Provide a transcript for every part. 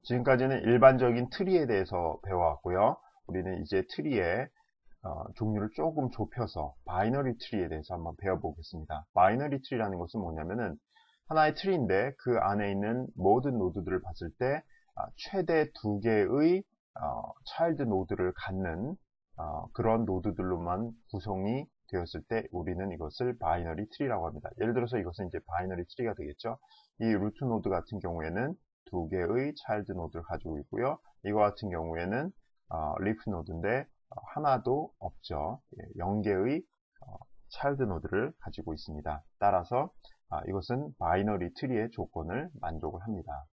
지금까지는 일반적인 트리에 대해서 배워왔고요. 우리는 이제 트리의 종류를 조금 좁혀서 바이너리 트리에 대해서 한번 배워보겠습니다. 바이너리 트리라는 것은 뭐냐면은 하나의 트리인데 그 안에 있는 모든 노드들을 봤을 때 최대 2개의 차일드 노드를 갖는 그런 노드들로만 구성이 되었을 때 우리는 이것을 바이너리 트리라고 합니다. 예를 들어서 이것은 이제 바이너리 트리가 되겠죠. 이 루트 노드 같은 경우에는 2개의 차일드 노드를 가지고 있고요. 이거 같은 경우에는 리프 노드인데 하나도 없죠. 0개의 차일드 노드를 가지고 있습니다. 따라서 이것은 바이너리 트리의 조건을 만족을 합니다.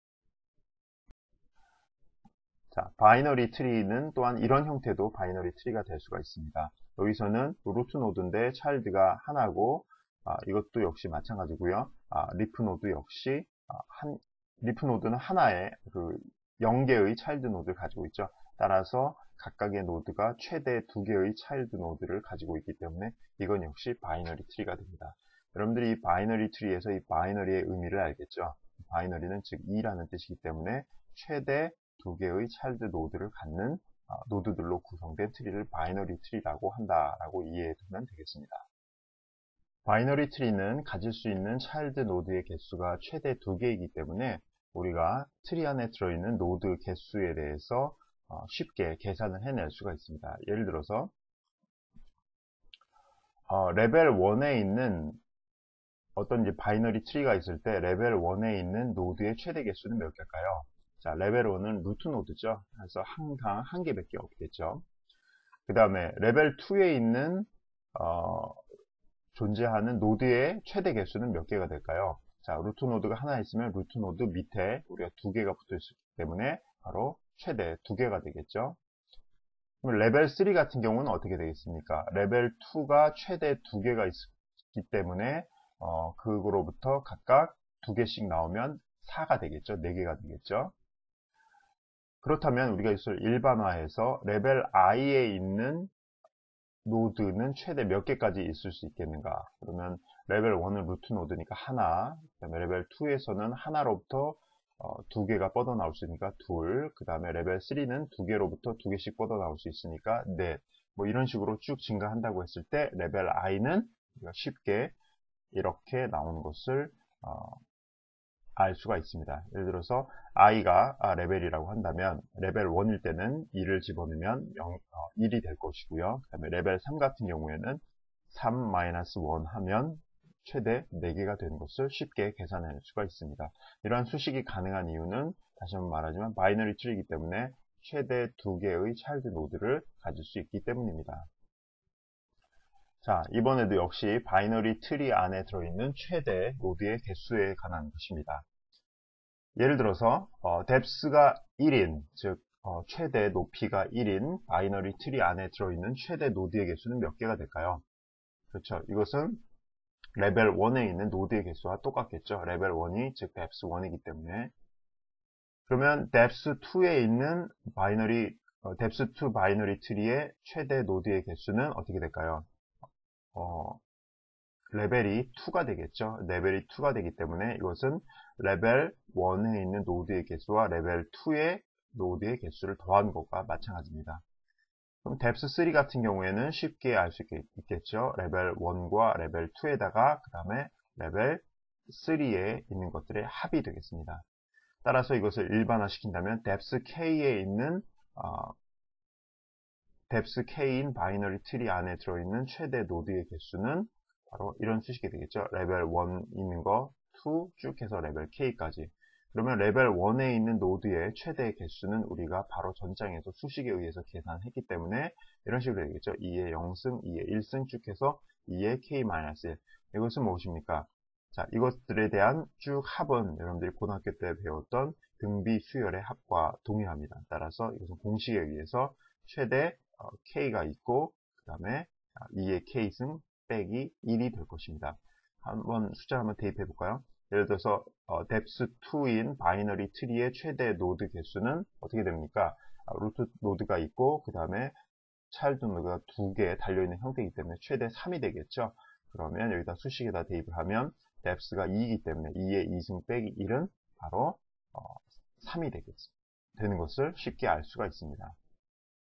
자, 바이너리 트리는 또한 이런 형태도 바이너리 트리가 될 수가 있습니다. 여기서는 루트 노드인데 차일드가 하나고 이것도 역시 마찬가지고요. 리프 노드 역시 리프 노드는 하나의 0개의 차일드 노드를 가지고 있죠. 따라서 각각의 노드가 최대 2개의 차일드 노드를 가지고 있기 때문에 이건 역시 바이너리 트리가 됩니다. 여러분들이 이 바이너리 트리에서 이 바이너리의 의미를 알겠죠? 바이너리는 즉 2라는 뜻이기 때문에 최대 2개의 차일드 노드를 갖는 노드들로 구성된 트리를 바이너리 트리라고 한다라고 이해해두면 되겠습니다. 바이너리 트리는 가질 수 있는 차일드 노드의 개수가 최대 2개이기 때문에 우리가 트리 안에 들어있는 노드 개수에 대해서 쉽게 계산을 해낼 수가 있습니다. 예를 들어서 레벨 1에 있는 어떤 이제 바이너리 트리가 있을 때 레벨 1에 있는 노드의 최대 개수는 몇 개일까요? 자, 레벨 1은 루트 노드죠. 그래서 항상 한 개밖에 없겠죠. 그 다음에 레벨 2에 있는 존재하는 노드의 최대 개수는 몇 개가 될까요? 자, 루트 노드가 하나 있으면 루트 노드 밑에 우리가 2개가 붙어 있기 때문에 바로 최대 2개가 되겠죠. 그럼 레벨 3 같은 경우는 어떻게 되겠습니까? 레벨 2가 최대 2개가 있기 때문에 그거로부터 각각 2개씩 나오면 4가 되겠죠. 4개가 되겠죠. 그렇다면 우리가 이것을 일반화해서 레벨 i에 있는 노드는 최대 몇 개까지 있을 수 있겠는가? 그러면 레벨 1은 루트 노드니까 하나, 그 다음에 레벨 2에서는 하나로부터 2개가 뻗어나올 수 있으니까 둘, 그 다음에 레벨 3는 2개로부터 2개씩 뻗어나올 수 있으니까 넷, 뭐 이런 식으로 쭉 증가한다고 했을 때 레벨 i는 쉽게 이렇게 나오는 것을 알 수가 있습니다. 예를 들어서 i가 레벨이라고 한다면 레벨 1일 때는 2를 집어넣으면 1이 될 것이고요. 그 다음에 레벨 3 같은 경우에는 3-1 하면 최대 4개가 되는 것을 쉽게 계산할 수가 있습니다. 이러한 수식이 가능한 이유는 다시 한번 말하지만 바이너리 트리이기 때문에 최대 2개의 차일드 노드를 가질 수 있기 때문입니다. 자, 이번에도 역시 바이너리 트리 안에 들어있는 최대 노드의 개수에 관한 것입니다. 예를 들어서 depth가 1인, 즉 최대 높이가 1인 바이너리 트리 안에 들어있는 최대 노드의 개수는 몇 개가 될까요? 그렇죠. 이것은 레벨 1에 있는 노드의 개수와 똑같겠죠. 레벨 1이 즉 depth 1이기 때문에. 그러면 depth 2에 있는 depth 2 바이너리 트리의 최대 노드의 개수는 어떻게 될까요? 레벨이 2가 되겠죠. 레벨이 2가 되기 때문에 이것은 레벨 1에 있는 노드의 개수와 레벨 2의 노드의 개수를 더한 것과 마찬가지입니다. 그럼 depth 3 같은 경우에는 쉽게 알 수 있겠죠. 레벨 1과 레벨 2에다가 그 다음에 레벨 3에 있는 것들의 합이 되겠습니다. 따라서 이것을 일반화시킨다면 depth k에 있는 depth k인 바이너리 트리 안에 들어있는 최대 노드의 개수는 바로 이런 수식이 되겠죠. 레벨 1 있는 거 2 쭉 해서 레벨 k까지. 그러면 레벨 1에 있는 노드의 최대 개수는 우리가 바로 전장에서 수식에 의해서 계산했기 때문에 이런 식으로 되겠죠. 2의 0승, 2의 1승 쭉 해서 2의 k-1. 이것은 무엇입니까? 자, 이것들에 대한 쭉 합은 여러분들이 고등학교 때 배웠던 등비 수열의 합과 동일합니다. 따라서 이것은 공식에 의해서 최대 k가 있고 그 다음에 2의 k승 빼기 1이 될 것입니다. 한번 숫자 한번 대입해 볼까요? 예를 들어서 depth 2인 바이너리 트리의 최대 노드 개수는 어떻게 됩니까? 루트 노드가 있고 그 다음에 차일드 노드가 2개 달려있는 형태이기 때문에 최대 3이 되겠죠. 그러면 여기다 수식에다 대입을 하면 depth가 2이기 때문에 2의 2승 빼기 1은 바로 3이 되겠습니다. 되는 것을 쉽게 알 수가 있습니다.